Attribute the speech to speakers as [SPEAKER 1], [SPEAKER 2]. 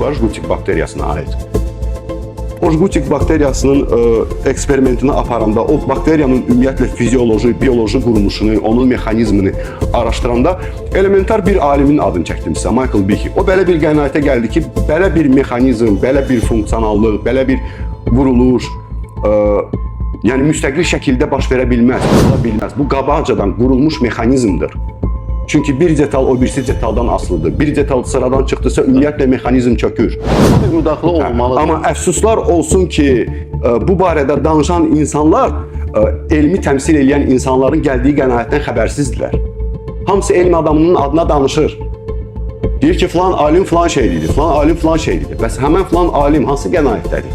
[SPEAKER 1] var, Jgutik bakteriyasına aid. O Jgutik bakteriyasının eksperimentini aparanda, o bakteriyanın ümumiyyətlə fizioloji, biyoloji quruluşunu, onun mexanizmini araşdıranda elementar bir alimin adını çəkdim sizə, Michael Behe. O belə bir qənaətə gəldi ki, belə bir mexanizm, belə bir funksionallıq, belə bir quruluş, yəni müstəqil şəkildə baş verə bilməz, Bu qabaqcadan qurulmuş mexanizmdir. Çünki bir detal o birisi detaldan asılıdır. Bir detal sıradan çıxdısa ümumiyyətlə mexanizm çökür.
[SPEAKER 2] Bir müdaxilə olmalıdır.
[SPEAKER 1] Amma əfsuslar olsun ki, bu barədə danışan insanlar elmi təmsil edən insanların gəldiyi qənaətdən xəbərsizdirlər. Hamısı elm adamının adına danışır. Deyir ki, filan alim filan şey dedi, filan alim filan şey dedi. Bəs həmən filan alim hansı qənaətdədir?